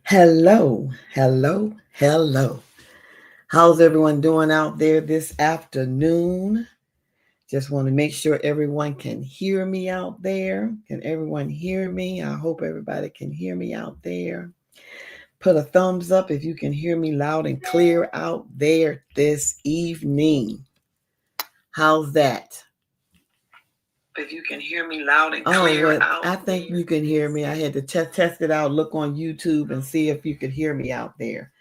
Hello, hello, hello. How's everyone doing out there this afternoon? Just want to make sure everyone can hear me out there. Can everyone hear me? I hope everybody can hear me out there. Put a thumbs up if you can hear me loud and clear out there this evening. How's that? If you can hear me loud and clear out. I think you can hear me. I had to test it out, look on YouTube and see if you could hear me out there.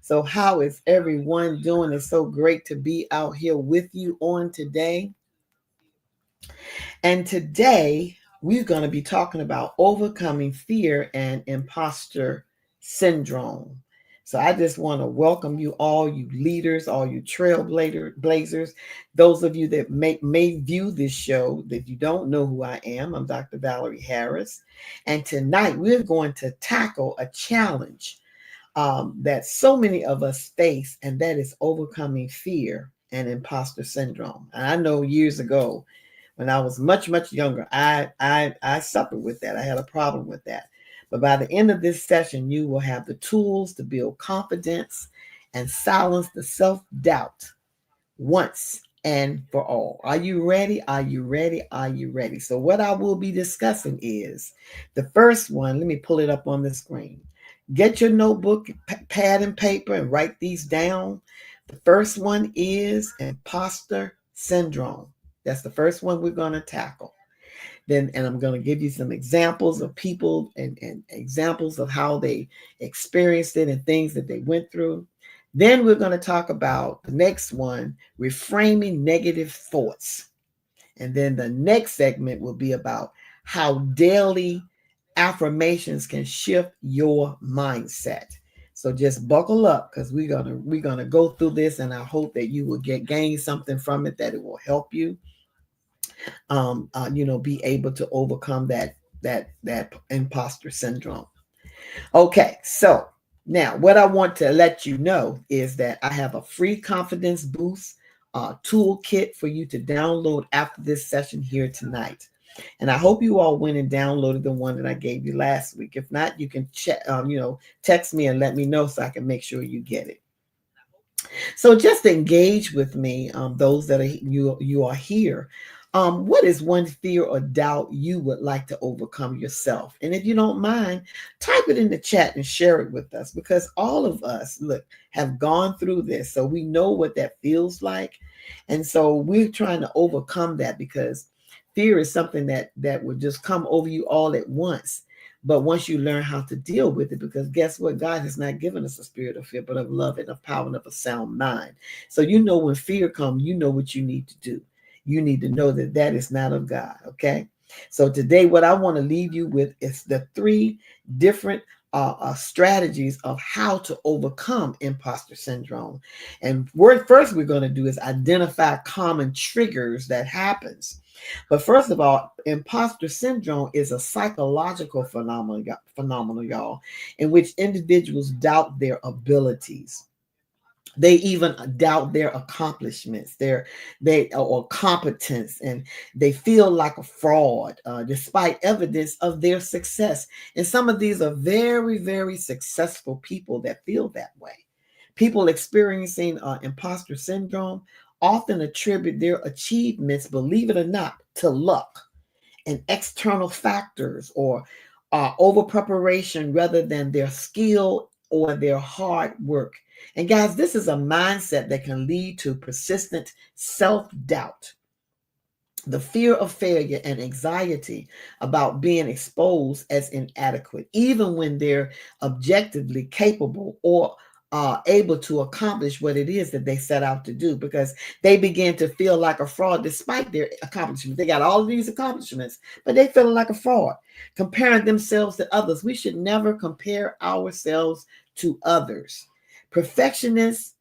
So, how is everyone doing? It's so great to be out here with you on today. And today, we're going to be talking about overcoming fear and imposter syndrome. So, I just want to welcome you all, you leaders, all you trailblazers, those of you that may view this show that you don't know who I am. I'm Dr. Valerie Harris. And tonight, we're going to tackle a challenge that so many of us face, and that is overcoming fear and imposter syndrome. And I know years ago, when I was much younger, I suffered with that. I had a problem with that. But by the end of this session, you will have the tools to build confidence and silence the self-doubt once and for all. Are you ready? Are you ready? Are you ready? So what I will be discussing is the first one. Let me pull it up on the screen. Get your notebook, pad and paper, and write these down. The first one is imposter syndrome. That's the first one we're going to tackle. And I'm going to give you some examples of people and examples of how they experienced it and things that they went through. Then we're going to talk about the next one, reframing negative thoughts. And then the next segment will be about how daily affirmations can shift your mindset. So just buckle up because we're gonna go through this, and I hope that you will gain something from it, that it will help you be able to overcome that imposter syndrome. Okay, so now what I want to let you know is that I have a free confidence boost toolkit for you to download after this session here tonight. And I hope you all went and downloaded the one that I gave you last week. If not, you can check, text me and let me know so I can make sure you get it. So just engage with me, those that are you are here. What is one fear or doubt you would like to overcome yourself? And if you don't mind, type it in the chat and share it with us, because all of us, look, have gone through this. So we know what that feels like. And so we're trying to overcome that, because fear is something that would just come over you all at once. But once you learn how to deal with it, because guess what? God has not given us a spirit of fear, but of love and of power and of a sound mind. So when fear comes, you know what you need to do. You need to know that that is not of God, okay? So today, what I want to leave you with is the three different strategies of how to overcome imposter syndrome. And first we're going to do is identify common triggers that happens. But first of all, imposter syndrome is a psychological phenomenon, y'all, in which individuals doubt their abilities. They even doubt their accomplishments, or competence, and they feel like a fraud, despite evidence of their success. And some of these are very, very successful people that feel that way. People experiencing imposter syndrome often attribute their achievements, believe it or not, to luck and external factors, or over preparation rather than their skill or their hard work. And guys, this is a mindset that can lead to persistent self doubt, the fear of failure, and anxiety about being exposed as inadequate, even when they're objectively capable or able to accomplish what it is that they set out to do, because they begin to feel like a fraud despite their accomplishments. They got all of these accomplishments, but they feel like a fraud, comparing themselves to others. We should never compare ourselves to others. Perfectionists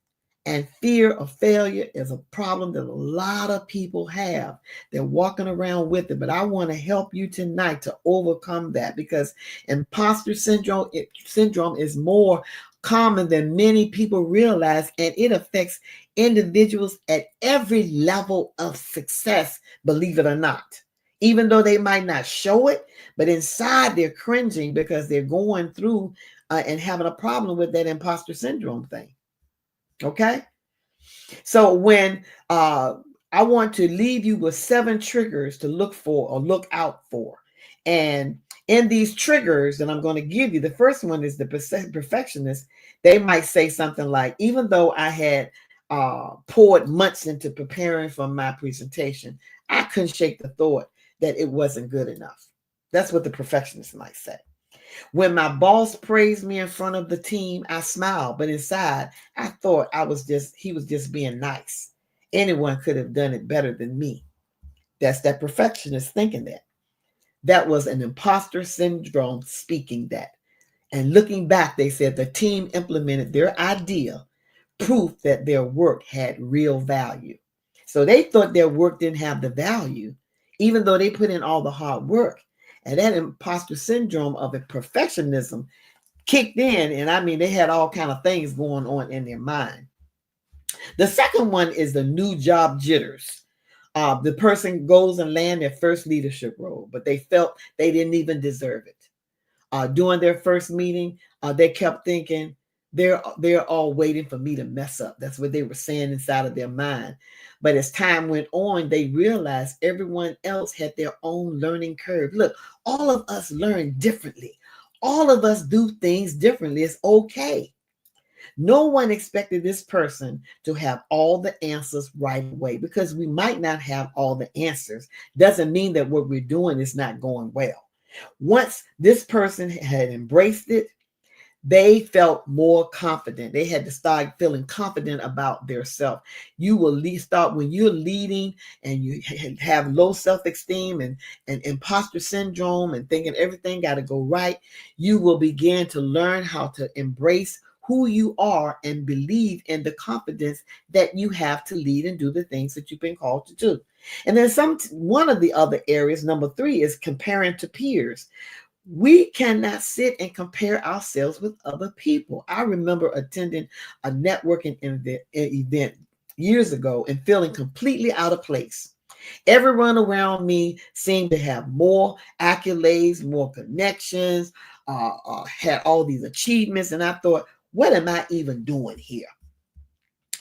and fear of failure is a problem that a lot of people have. They're walking around with it, but I want to help you tonight to overcome that, because imposter syndrome is more common than many people realize, and it affects individuals at every level of success, believe it or not. even though they might not show it, but inside they're cringing because they're going through and having a problem with that imposter syndrome thing. Okay. So when I want to leave you with 7 triggers to look for or look out for. And in these triggers that I'm going to give you, the first one is the perfectionist. They might say something like, even though I had poured months into preparing for my presentation, I couldn't shake the thought that it wasn't good enough. That's what the perfectionist might say. When my boss praised me in front of the team, I smiled, but inside I thought he was just being nice. Anyone could have done it better than me. That's that perfectionist thinking that. That was an imposter syndrome speaking that. And looking back, they said the team implemented their idea, proof that their work had real value. So they thought their work didn't have the value, even though they put in all the hard work. And that imposter syndrome of a perfectionism kicked in, and I mean, they had all kind of things going on in their mind. The second one is the new job jitters. The person goes and land their first leadership role, but they felt they didn't even deserve it. During their first meeting, they kept thinking they're all waiting for me to mess up. That's what they were saying inside of their mind. But as time went on, they realized everyone else had their own learning curve. Look, all of us learn differently. All of us do things differently. It's okay. No one expected this person to have all the answers right away, because we might not have all the answers. Doesn't mean that what we're doing is not going well. Once this person had embraced it, they felt more confident. They had to start feeling confident about their self. You will start when you're leading and you have low self-esteem and imposter syndrome and thinking everything got to go right. You will begin to learn how to embrace who you are and believe in the confidence that you have to lead and do the things that you've been called to do. And then one of the other areas, number 3, is comparing to peers. We cannot sit and compare ourselves with other people. I remember attending a networking event years ago and feeling completely out of place. Everyone around me seemed to have more accolades, more connections, had all these achievements. And I thought, what am I even doing here?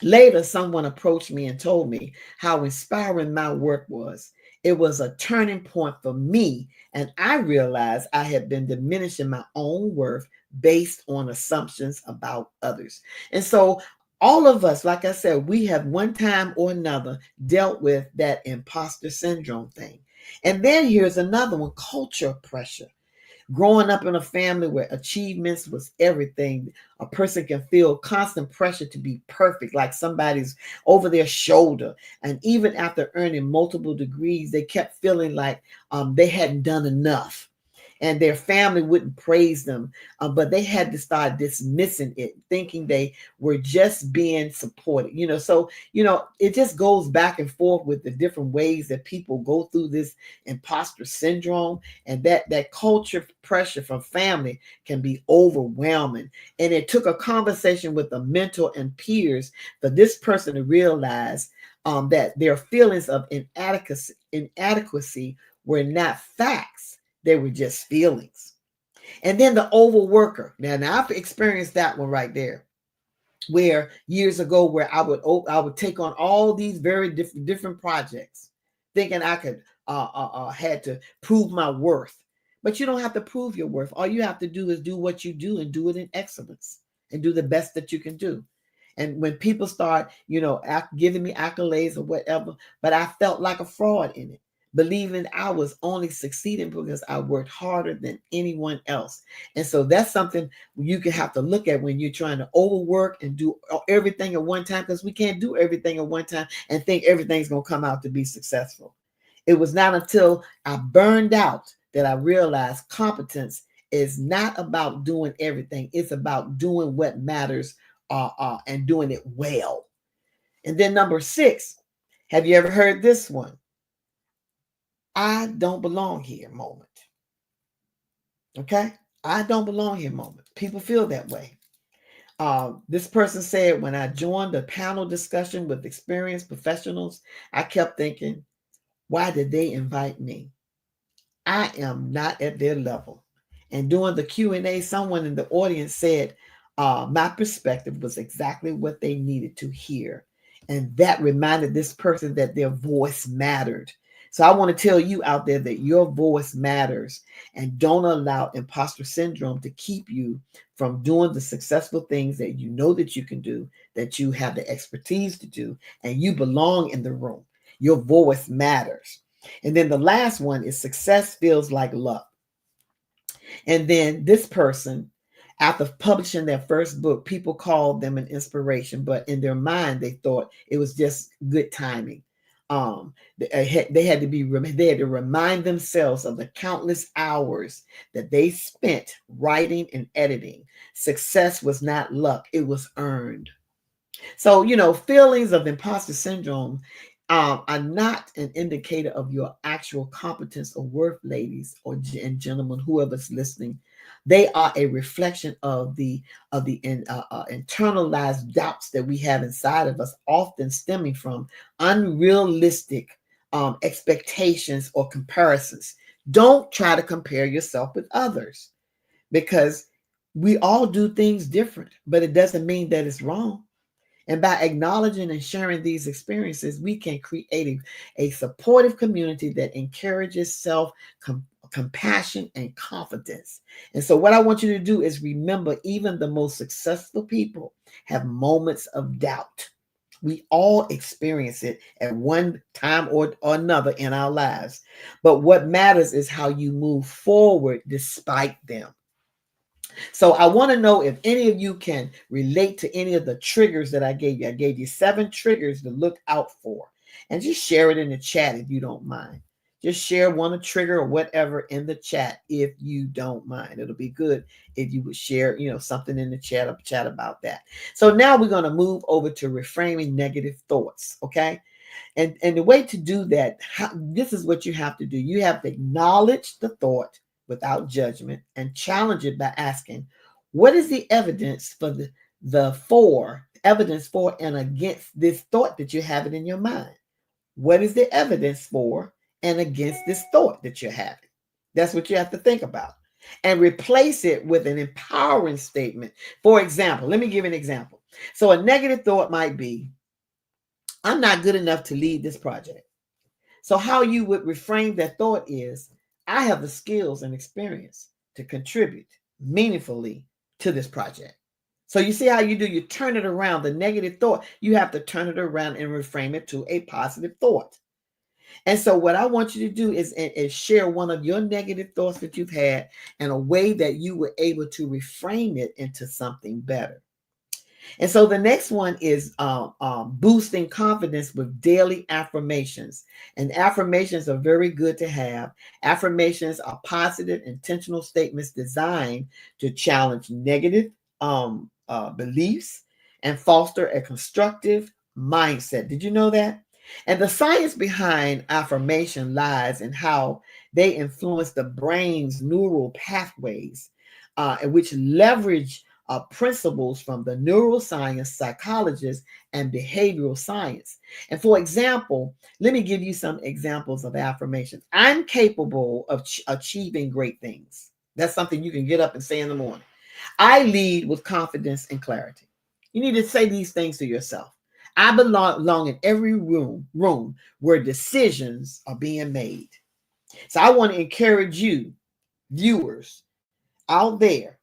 Later, someone approached me and told me how inspiring my work was. It was a turning point for me, and I realized I had been diminishing my own worth based on assumptions about others. And so, all of us, like I said, we have one time or another dealt with that imposter syndrome thing. And then here's another one, culture pressure. Growing up in a family where achievements was everything, a person can feel constant pressure to be perfect, like somebody's over their shoulder. And even after earning multiple degrees, they kept feeling like they hadn't done enough. And their family wouldn't praise them, but they had to start dismissing it, thinking they were just being supported. So it just goes back and forth with the different ways that people go through this imposter syndrome, and that culture pressure from family can be overwhelming. And it took a conversation with a mentor and peers for this person to realize that their feelings of inadequacy were not facts. They were just feelings. And then the overworker. Now I've experienced that one right there, where years ago, where I would take on all these very different projects, thinking I could had to prove my worth. But you don't have to prove your worth. All you have to do is do what you do and do it in excellence and do the best that you can do. And when people start, giving me accolades or whatever, but I felt like a fraud in it, believing I was only succeeding because I worked harder than anyone else. And so that's something you can have to look at when you're trying to overwork and do everything at one time, because we can't do everything at one time and think everything's going to come out to be successful. It was not until I burned out that I realized competence is not about doing everything. It's about doing what matters and doing it well. And then number 6, have you ever heard this one? I don't belong here moment. Okay? I don't belong here moment. People feel that way. This person said, when I joined the panel discussion with experienced professionals, I kept thinking, why did they invite me? I am not at their level. And during the Q&A, someone in the audience said, my perspective was exactly what they needed to hear. And that reminded this person that their voice mattered. So I want to tell you out there that your voice matters, and don't allow imposter syndrome to keep you from doing the successful things that you know that you can do, that you have the expertise to do, and you belong in the room. Your voice matters. And then the last one is success feels like luck. And then this person, after publishing their first book, people called them an inspiration, but in their mind, they thought it was just good timing. They had to remind themselves of the countless hours that they spent writing and editing. Success was not luck; it was earned. So, feelings of imposter syndrome are not an indicator of your actual competence or worth, ladies and gentlemen, whoever's listening. They are a reflection of the internalized doubts that we have inside of us, often stemming from unrealistic expectations or comparisons. Don't try to compare yourself with others, because we all do things different, but it doesn't mean that it's wrong. And by acknowledging and sharing these experiences, we can create a supportive community that encourages compassion and confidence. And so, what I want you to do is remember, even the most successful people have moments of doubt. We all experience it at one time or another in our lives. But what matters is how you move forward despite them. So I want to know if any of you can relate to any of the triggers that I gave you. I gave you 7 triggers to look out for. And just share it in the chat if you don't mind. Just share one trigger or whatever in the chat if you don't mind. It'll be good if you would share, something in the chat about that. So now we're going to move over to reframing negative thoughts, okay? And the way to do that, this is what you have to do. You have to acknowledge the thought without judgment and challenge it by asking, what is the evidence for evidence for and against this thought that you're having in your mind? What is the evidence for and against this thought that you're having? That's what you have to think about. And replace it with an empowering statement. For example, let me give an example. So a negative thought might be, I'm not good enough to lead this project. So how you would reframe that thought is, I have the skills and experience to contribute meaningfully to this project. So you see how you do, you turn it around. The negative thought, you have to turn it around and reframe it to a positive thought. And so what I want you to do is share one of your negative thoughts that you've had in a way that you were able to reframe it into something better. And so the next one is boosting confidence with daily affirmations. And affirmations are very good to have. Affirmations are positive, intentional statements designed to challenge negative beliefs and foster a constructive mindset. Did you know that? And the science behind affirmation lies in how they influence the brain's neural pathways, which leverage principles from the neuroscience, psychologists, and behavioral science. And for example, let me give you some examples of affirmations. I'm capable of achieving great things. That's something you can get up and say in the morning. I lead with confidence and clarity. You need to say these things to yourself. I belong in every room where decisions are being made. So I want to encourage you, viewers out there,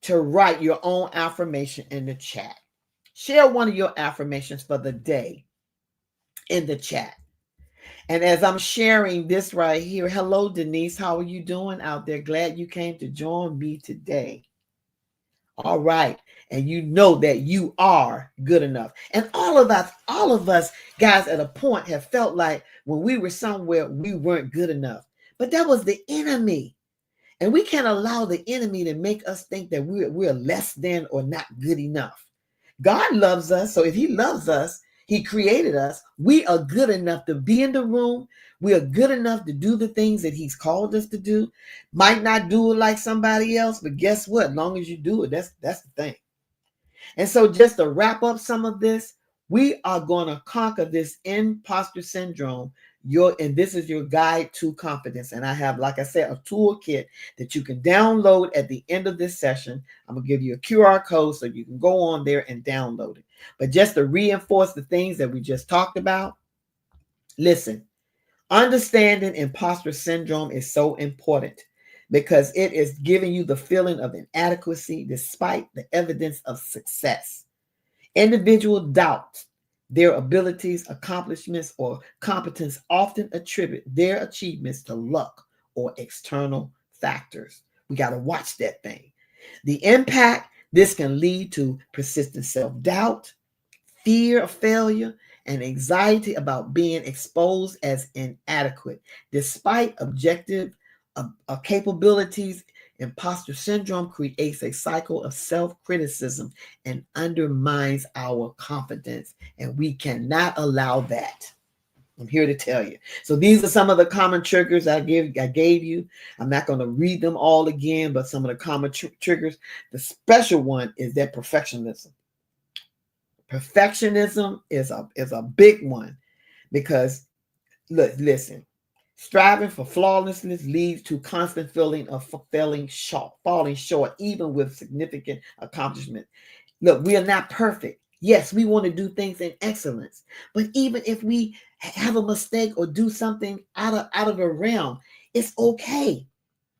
to write your own affirmation in the chat. Share one of your affirmations for the day in the chat. And as I'm sharing this right here, hello, Denise. How are you doing out there? Glad you came to join me today. All right. And you know that you are good enough. And all of us guys at a point have felt like when we were somewhere, we weren't good enough. But that was the enemy. And we can't allow the enemy to make us think that we're less than or not good enough. God loves us. So if he loves us, he created us. We are good enough to be in the room. We are good enough to do the things that he's called us to do. Might not do it like somebody else, but guess what? As long as you do it, that's the thing. And so just to wrap up some of this, we are going to conquer this imposter syndrome And this is your guide to confidence. And I have, like I said, a toolkit that you can download at the end of this session. I'm going to give you a QR code so you can go on there and download it. But just to reinforce the things that we just talked about, listen, understanding imposter syndrome is so important because it is giving you the feeling of inadequacy despite the evidence of success. Individual doubt their abilities, accomplishments, or competence often attribute their achievements to luck or external factors. We got to watch that thing. The impact this can lead to persistent self-doubt, fear of failure, and anxiety about being exposed as inadequate. Despite objective capabilities, imposter syndrome creates a cycle of self-criticism and undermines our confidence, and we cannot allow that. I'm here to tell you. So these are some of the common triggers I gave you. I'm not going to read them all again, but some of the common triggers. The special one is that perfectionism. Perfectionism is a big one because listen, striving for flawlessness leads to constant feeling of falling short, even with significant accomplishment. Look, we are not perfect. Yes, we want to do things in excellence, but even if we have a mistake or do something out of a realm, it's okay.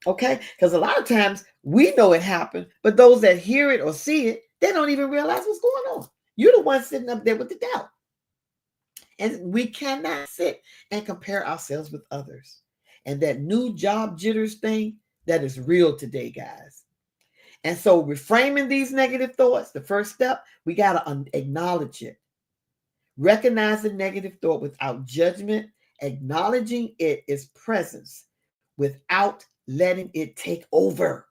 Okay, because a lot of times we know it happened, but those that hear it or see it, they don't even realize what's going on. You're the one sitting up there with the doubt. And we cannot sit and compare ourselves with others. And that new job jitters thing, that is real today, guys. And so reframing these negative thoughts, the first step, we got to acknowledge it. Recognize the negative thought without judgment, acknowledging its presence without letting it take over.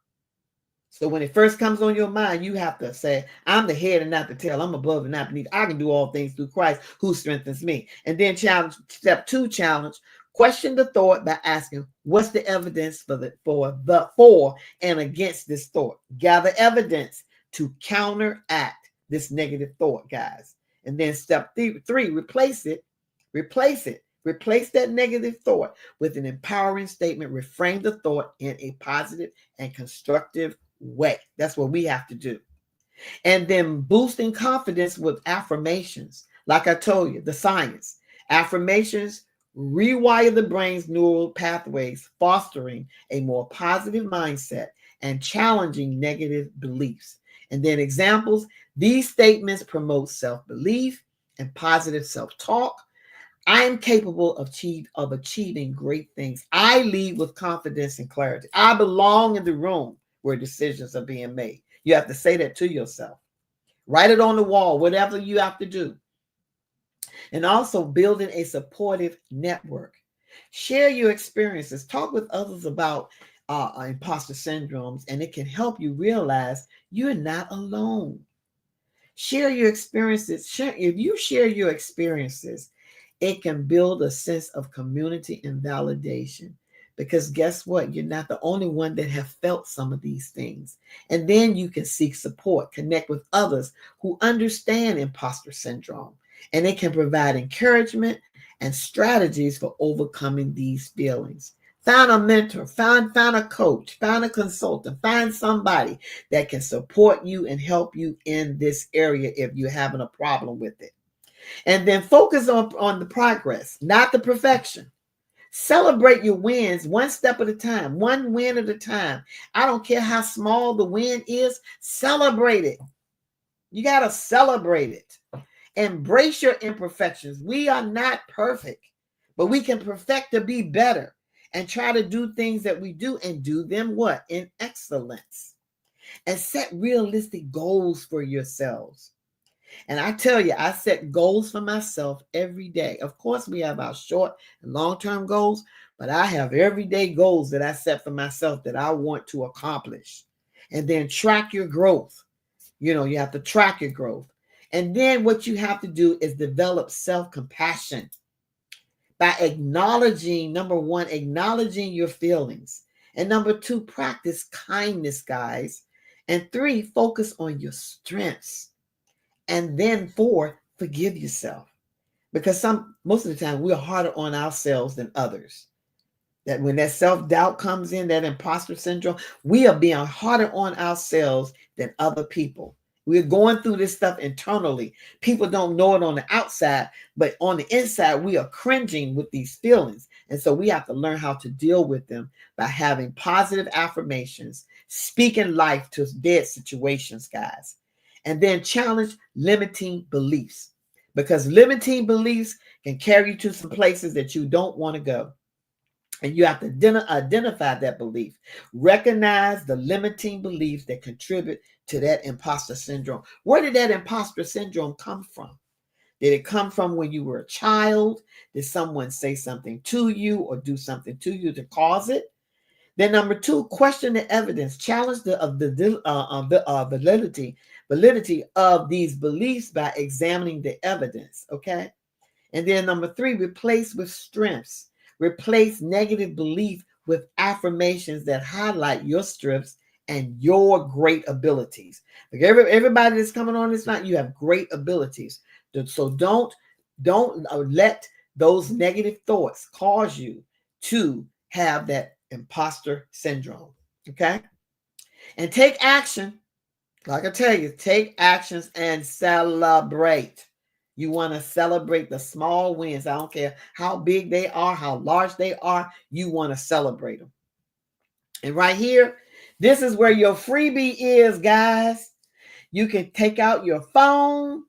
So when it first comes on your mind, you have to say, I'm the head and not the tail. I'm above and not beneath. I can do all things through Christ who strengthens me. And then step 2 challenge, question the thought by asking, what's the evidence for and against this thought? Gather evidence to counteract this negative thought, guys. And then step 3, replace it. Replace that negative thought with an empowering statement. Reframe the thought in a positive and constructive way. That's what we have to do. And then boosting confidence with affirmations. Like I told you, the science. Affirmations rewire the brain's neural pathways, fostering a more positive mindset and challenging negative beliefs. And then examples, these statements promote self-belief and positive self-talk. I am capable of achieving great things. I lead with confidence and clarity. I belong in the room where decisions are being made. You have to say that to yourself. Write it on the wall, whatever you have to do. And also building a supportive network. Share your experiences. Talk with others about imposter syndromes, and it can help you realize you're not alone. Share your experiences. If you share your experiences, it can build a sense of community and validation, because guess what? You're not the only one that have felt some of these things. And then you can seek support, connect with others who understand imposter syndrome, and it can provide encouragement and strategies for overcoming these feelings. Find a mentor, find a coach, find a consultant, find somebody that can support you and help you in this area if you're having a problem with it. And then focus on the progress, not the perfection. Celebrate your wins one step at a time, one win at a time. I don't care how small the win is, celebrate it. You got to celebrate it. Embrace your imperfections. We are not perfect, but we can perfect to be better and try to do things that we do and do them what? In excellence. And set realistic goals for yourselves. And I tell you, I set goals for myself every day. Of course, we have our short and long-term goals, but I have everyday goals that I set for myself that I want to accomplish. And then track your growth. You have to track your growth. And then what you have to do is develop self-compassion by acknowledging, number 1, acknowledging your feelings. And number 2, practice kindness, guys. And 3, focus on your strengths. And then 4, forgive yourself. because most of the time we're harder on ourselves than others. That when that self-doubt comes in, that imposter syndrome, we are being harder on ourselves than other people. We're going through this stuff internally. People don't know it on the outside, but on the inside, we are cringing with these feelings. And so we have to learn how to deal with them by having positive affirmations, speaking life to dead situations, guys. And then challenge limiting beliefs, because limiting beliefs can carry you to some places that you don't want to go. And you have to identify that belief. Recognize the limiting beliefs that contribute to that imposter syndrome. Where did that imposter syndrome come from? Did it come from when you were a child? Did someone say something to you or do something to you to cause it? Then number two, question the evidence. Challenge the validity of these beliefs by examining the evidence. Okay. And then number three, replace with strengths. Replace negative belief with affirmations that highlight your strengths and your great abilities. Like everybody that's coming on this night, you have great abilities. So don't let those negative thoughts cause you to have that imposter syndrome. Okay? And take action. Like I tell you, take actions and celebrate. You want to celebrate the small wins. I don't care how big they are, how large they are. You want to celebrate them. And right here, this is where your freebie is, guys. You can take out your phone,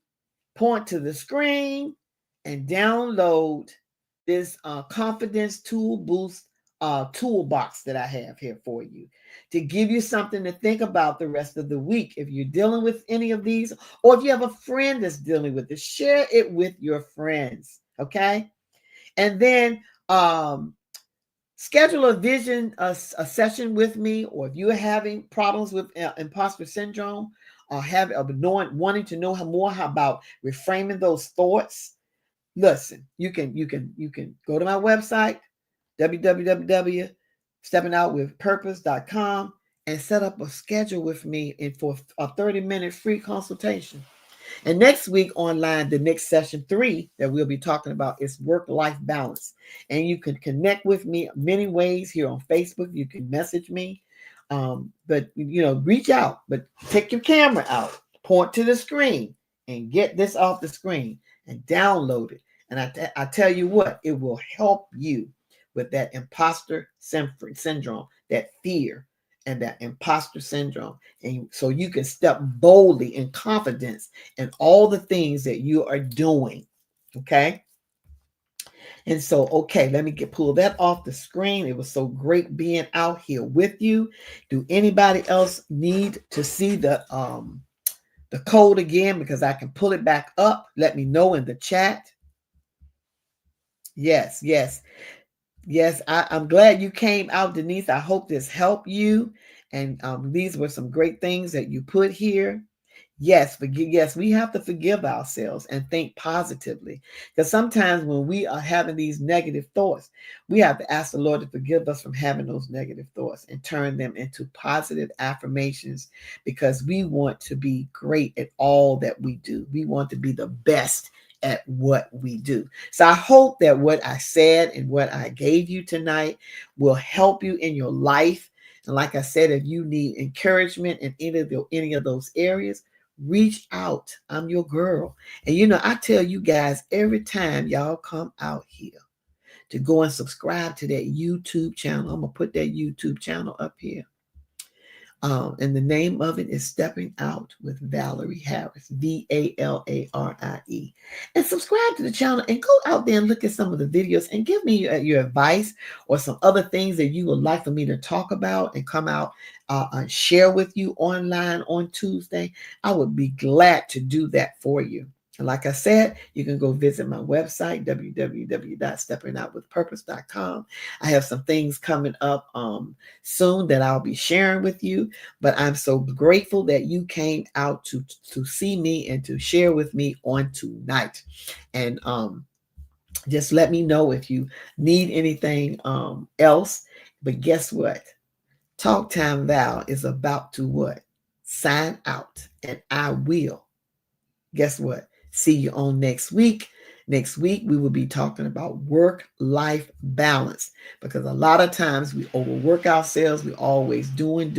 point to the screen, and download this confidence tool boost toolbox that I have here for you to give you something to think about the rest of the week. If you're dealing with any of these, or if you have a friend that's dealing with this, share it with your friends. Okay. And then schedule a session with me, or if you're having problems with imposter syndrome, or wanting to know more about reframing those thoughts. Listen, you can go to my website, www.steppingoutwithpurpose.com, and set up a schedule with me for a 30-minute free consultation. And next week online, the next session 3 that we'll be talking about is work-life balance. And you can connect with me many ways here on Facebook. You can message me, but reach out, but take your camera out, point to the screen, and get this off the screen and download it. And I tell you what, it will help you with that imposter syndrome, that fear, and that imposter syndrome. And so you can step boldly in confidence in all the things that you are doing. Okay. And so, okay, let me pull that off the screen. It was so great being out here with you. Do anybody else need to see the code again? Because I can pull it back up. Let me know in the chat. Yes. I'm glad you came out, Denise. I hope this helped you. And these were some great things that you put here. Yes, we have to forgive ourselves and think positively. Because sometimes when we are having these negative thoughts, we have to ask the Lord to forgive us from having those negative thoughts and turn them into positive affirmations, because we want to be great at all that we do. We want to be the best at what we do. So I hope that what I said and what I gave you tonight will help you in your life. And like I said, if you need encouragement in any of those areas, reach out. I'm your girl. And I tell you guys every time y'all come out here to go and subscribe to that YouTube channel. I'm going to put that YouTube channel up here. And the name of it is Stepping Out with Valerie Harris, VALARIE. And subscribe to the channel and go out there and look at some of the videos and give me your advice or some other things that you would like for me to talk about and come out and share with you online on Tuesday. I would be glad to do that for you. And like I said, you can go visit my website, www.steppingoutwithpurpose.com. I have some things coming up soon that I'll be sharing with you. But I'm so grateful that you came out to see me and to share with me on tonight. And just let me know if you need anything else. But guess what? Talk Time Val is about to what? Sign out. And I will. Guess what? See you on next week. Next week, we will be talking about work-life balance, because a lot of times we overwork ourselves. We're always doing.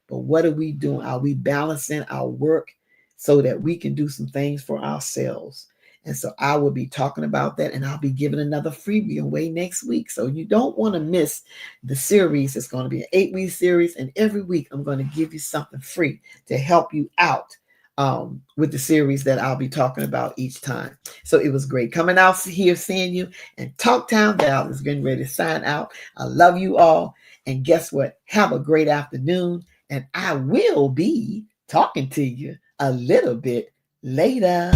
But what are we doing? Are we balancing our work so that we can do some things for ourselves? And so I will be talking about that, and I'll be giving another freebie away next week. So you don't want to miss the series. It's going to be an 8-week series, and every week I'm going to give you something free to help you out with the series that I'll be talking about each time. So it was great coming out here, seeing you, and Talktown Val is getting ready to sign out. I love you all. And guess what? Have a great afternoon. And I will be talking to you a little bit later.